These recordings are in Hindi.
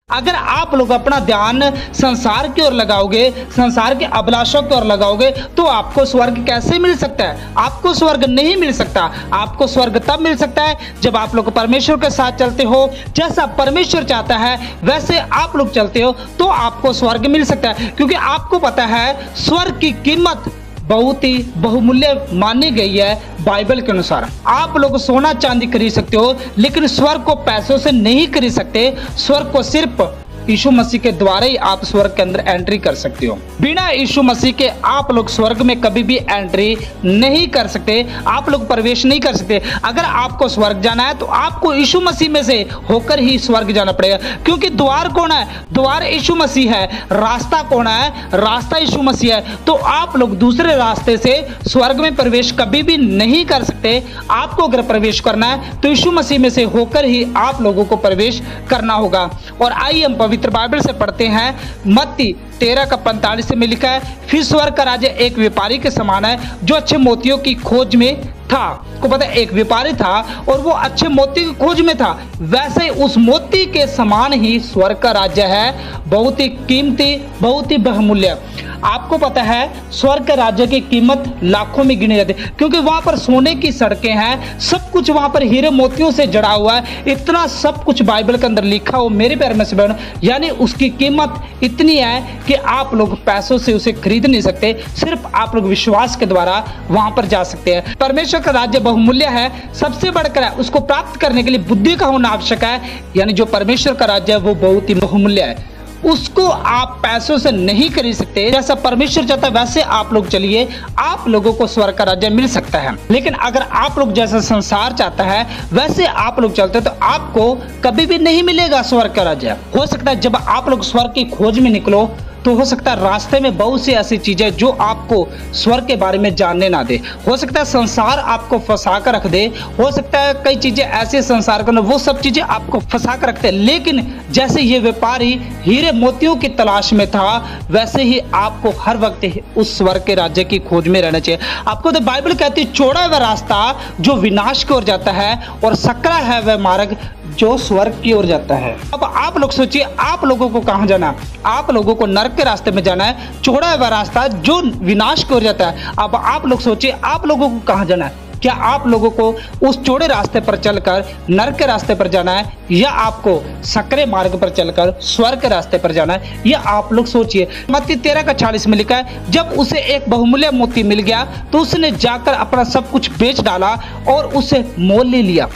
अगर आप लोग अपना ध्यान संसार की ओर लगाओगे, संसार के अभिलाषों की ओर लगाओगे, तो आपको स्वर्ग कैसे मिल सकता है? आपको स्वर्ग नहीं मिल सकता। आपको स्वर्ग तब मिल सकता है जब आप लोग परमेश्वर के साथ चलते हो। जैसा परमेश्वर चाहता है वैसे आप लोग चलते हो तो आपको स्वर्ग मिल सकता है, क्योंकि आपको पता है स्वर्ग की कीमत बहुत ही बहुमूल्य मानी गई है। बाइबल के अनुसार आप लोग सोना चांदी खरीद सकते हो, लेकिन स्वर्ग को पैसों से नहीं खरीद सकते। स्वर्ग को सिर्फ यीशु मसीह के द्वारा ही आप स्वर्ग के अंदर एंट्री कर सकते हो। बिना यीशु मसीह के आप लोग स्वर्ग में कभी भी एंट्री नहीं कर सकते, आप लोग प्रवेश नहीं कर सकते। अगर आपको स्वर्ग जाना है तो आपको यीशु मसीह में से होकर ही स्वर्ग जाना पड़ेगा, क्योंकि द्वार कौन है? द्वार यीशु मसीह है। रास्ता कौन है? रास्ता यीशु मसीह है। तो आप लोग दूसरे रास्ते से स्वर्ग में प्रवेश कभी भी नहीं कर सकते। आपको अगर प्रवेश करना है तो यीशु मसीह में से होकर ही आप लोगों को प्रवेश करना होगा। और आइए हम पवित्र बाइबल से पढ़ते हैं। मत्ती 13:45 में लिखा है, फिर स्वर्ग का राज्य एक व्यापारी के समान है जो अच्छे मोतियों की खोज में था। को पता है, एक व्यापारी था और वो अच्छे मोती की खोज में था। वैसे ही उस मोती के समान ही स्वर्ग का राज्य है, बहुत ही कीमती, बहुत ही बहुमूल्य। आपको पता है स्वर्ग के राज्य की कीमत लाखों में गिनी जाती है, क्योंकि वहां पर सोने की सड़कें हैं, सब कुछ वहां पर हीरे मोतियों से जड़ा हुआ है। इतना सब कुछ बाइबल के अंदर लिखा हो मेरे प्यारे में से बहनों, यानी उसकी कीमत इतनी है कि आप लोग पैसों से उसे खरीद नहीं सकते। सिर्फ आप लोग विश्वास के द्वारा वहां पर जा सकते हैं। परमेश्वर का राज्य बहुमूल्य है, सबसे बढ़कर है। उसको प्राप्त करने के लिए बुद्धि का होना आवश्यक है, यानी जो परमेश्वर का राज्य है वो बहुत ही बहुमूल्य है। उसको आप पैसों से नहीं खरीद सकते। जैसा परमेश्वर चाहता है वैसे आप लोग चलिए, आप लोगों को स्वर्ग का राज्य मिल सकता है। लेकिन अगर आप लोग जैसा संसार चाहता है वैसे आप लोग चलते तो आपको कभी भी नहीं मिलेगा स्वर्ग का राज्य। हो सकता है जब आप लोग स्वर्ग की खोज में निकलो तो हो सकता है रास्ते में बहुत सी ऐसी चीजें जो आपको स्वर्ग के बारे में जानने ना दे। हो सकता है संसार आपको फंसा कर रख दे। हो सकता है कई चीजें ऐसे संसार के वो सब चीजें आपको फंसा कर रखते हैं। लेकिन जैसे ये व्यापारी हीरे मोतियों की तलाश में था, वैसे ही आपको हर वक्त उस स्वर्ग के राज्य की खोज में रहना चाहिए। आपको तो बाइबल कहती है, चौड़ा है वह रास्ता जो विनाश की ओर जाता है और सकरा है वह मार्ग जो स्वर्ग की ओर जाता है। अब आप लोग सोचिए, आप लोगों को कहां जाना? आप लोगों को नरक के रास्ते में जाना है। चौड़ा है वह रास्ता जो विनाश की ओर जाता है। अब आप लोग सोचिए, आप लोगों को कहां जाना है? क्या आप लोगों को उस चौड़े रास्ते पर चलकर नरक के रास्ते पर जाना है, या आपको सकरे मार्ग पर चलकर स्वर्ग के रास्ते पर जाना है? या आप लोग सोचिए। मत्ती 13:40 में लिखा है, जब उसे एक बहुमूल्य मोती मिल गया तो उसने जाकर अपना सब कुछ बेच डाला और उसे मोल ले लिया।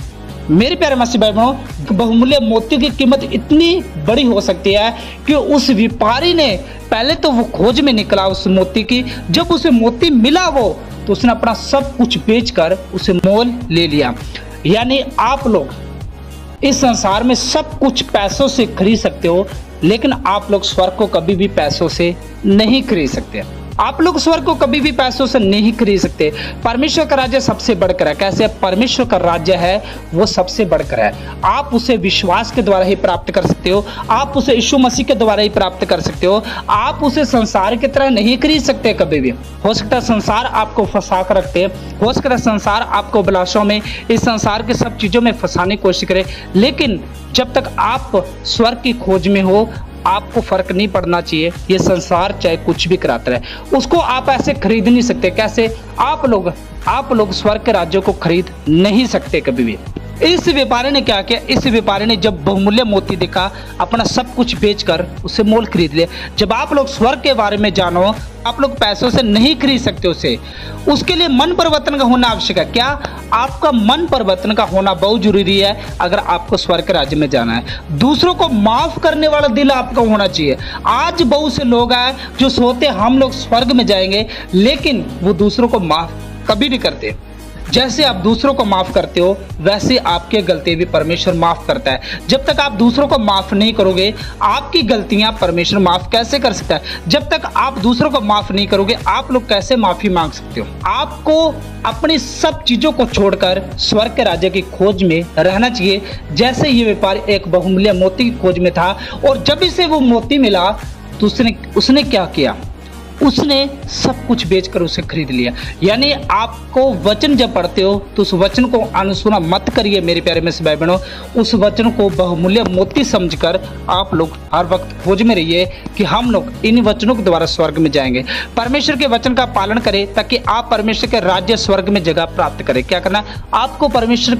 मेरे प्यारे मसीह भाई बहनों, बहुमूल्य मोती की कीमत इतनी बड़ी हो सकती है कि उस व्यापारी ने पहले तो वो खोज में निकला उस मोती की। जब उसे मोती मिला वो तो उसने अपना सब कुछ बेचकर उसे मोल ले लिया। यानी आप लोग इस संसार में सब कुछ पैसों से खरीद सकते हो, लेकिन आप लोग स्वर्ग को कभी भी पैसों से नहीं खरीद सकते। आप लोग स्वर्ग को कभी भी पैसों से नहीं खरीद सकते। परमेश्वर का राज्य सबसे बढ़कर है। कैसे? परमेश्वर का राज्य है वो सबसे बढ़कर है। आप उसे विश्वास के द्वारा ही प्राप्त कर सकते हो। आप उसे यीशु मसीह के द्वारा ही प्राप्त कर सकते हो। आप उसे संसार की तरह नहीं खरीद सकते कभी भी। हो सकता है संसार आपको फंसा कर रखते, हो सकता है संसार आपको अभिलाषों में, इस संसार की सब चीजों में फंसाने की कोशिश करे, लेकिन जब तक आप स्वर्ग की खोज में हो आपको फर्क नहीं पड़ना चाहिए। ये संसार चाहे कुछ भी कराता है, उसको आप ऐसे खरीद नहीं सकते। कैसे? आप लोग स्वर्ग के राज्य को खरीद नहीं सकते कभी भी। इस व्यापारी ने क्या किया? इस व्यापारी ने जब बहुमूल्य मोती देखा, अपना सब कुछ बेचकर उसे मोल खरीद लिया। जब आप लोग स्वर्ग के बारे में जानो, आप लोग पैसों से नहीं खरीद सकते उसे। उसके लिए मन परिवर्तन का होना आवश्यक है। क्या? आपका मन परिवर्तन का होना बहुत जरूरी है अगर आपको स्वर्ग के राज्य में जाना है। दूसरों को माफ करने वाला दिल आपका होना चाहिए। आज बहुत से लोग हैं जो सोचते हम लोग स्वर्ग में जाएंगे, लेकिन वो दूसरों को माफ कभी नहीं करते। जैसे आप दूसरों को माफ करते हो वैसे आपके गलती भी परमेश्वर माफ करता है। जब तक आप दूसरों को माफ नहीं करोगे, आपकी गलतियां परमेश्वर माफ कैसे कर सकता है? जब तक आप दूसरों को माफ नहीं करोगे, आप लोग कैसे माफी मांग सकते हो? आपको अपनी सब चीजों को छोड़कर स्वर्ग के राज्य की खोज में रहना चाहिए। जैसे ये व्यापारी एक बहुमूल्य मोती की खोज में था, और जब इसे वो मोती मिला तो उसने क्या किया? उसने सब कुछ बेचकर उसे खरीद लिया। यानी आपको वचन जब पढ़ते हो तो उस वचन को अनसुना मत करिए मेरे प्यारे में से भाई बहनों, उस वचन को बहुमूल्य मोती समझकर आप लोग हर वक्त खोज में रहिए कि हम लोग इन वचनों के द्वारा स्वर्ग में जाएंगे। परमेश्वर के वचन का पालन करें ताकि आप परमेश्वर के राज्य स्वर्ग में जगह प्राप्त करें। क्या करना है आपको? परमेश्वर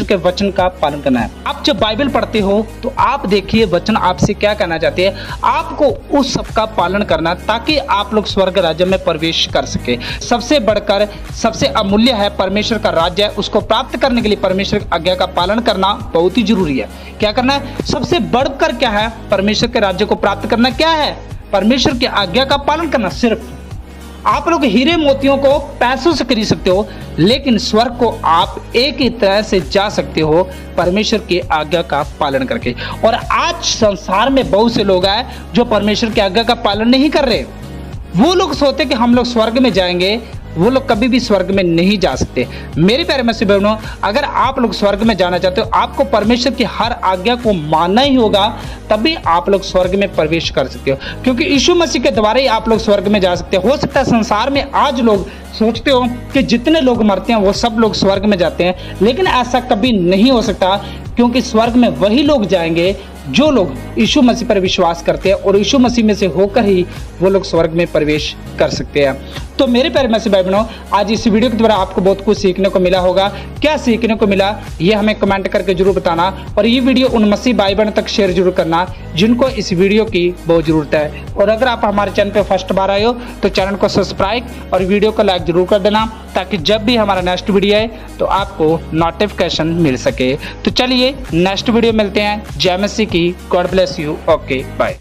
के वचन का पालन करना है। आप जब बाइबल पढ़ते हो तो आप देखिए वचन आपसे क्या कहना चाहते हैं, आपको उस सब का पालन करना ताकि आप लोग स्वर्ग राज्य में प्रवेश कर सके। सबसे बढ़कर सबसे अमूल्य है परमेश्वर का राज्य, उसको प्राप्त करने के लिए परमेश्वर की आज्ञा का पालन करना बहुत ही जरूरी है। क्या करना है? सबसे बढ़कर क्या है? परमेश्वर के राज्य को प्राप्त करना क्या है? परमेश्वर की आज्ञा का पालन करना। सिर्फ आप लोग हीरे मोतियों को पैसों से खरीद सकते हो, लेकिन स्वर्ग को आप एक ही तरह से जा सकते हो परमेश्वर की आज्ञा का पालन करके। और आज संसार में बहुत से लोग हैं जो परमेश्वर की आज्ञा का पालन नहीं कर रहे। वो लोग सोचते कि हम लोग स्वर्ग में जाएंगे, वो लोग कभी भी स्वर्ग में नहीं जा सकते। मेरे प्यारे मसीह बहनों, अगर आप लोग स्वर्ग में जाना चाहते हो, आपको परमेश्वर की हर आज्ञा को मानना ही होगा, तभी आप लोग स्वर्ग में प्रवेश कर सकते हो। क्योंकि यीशु मसीह के द्वारा ही आप लोग स्वर्ग में जा सकते हो सकता है संसार में आज लोग सोचते हो कि जितने लोग मरते हैं वो सब लोग स्वर्ग में जाते हैं, लेकिन ऐसा कभी नहीं हो सकता। क्योंकि स्वर्ग में वही लोग जाएंगे जो लोग यीशु मसीह पर विश्वास करते हैं, और यीशु मसीह में से होकर ही वो लोग स्वर्ग में प्रवेश कर सकते हैं। तो मेरे प्यारे मसीह भाई बहनों, आज इस वीडियो के द्वारा आपको बहुत कुछ सीखने को मिला होगा। क्या सीखने को मिला ये हमें कमेंट करके जरूर बताना, और ये वीडियो उन मसीह भाई बहनों तक शेयर जरूर करना जिनको इस वीडियो की बहुत जरूरत है। और अगर आप हमारे चैनल पर फर्स्ट बार आए हो तो चैनल को सब्सक्राइब और वीडियो को लाइक जरूर कर देना, ताकि जब भी हमारा नेक्स्ट वीडियो आए तो आपको नोटिफिकेशन मिल सके। तो चलिए नेक्स्ट वीडियो मिलते हैं। जय मसीह की। God bless you. Okay bye.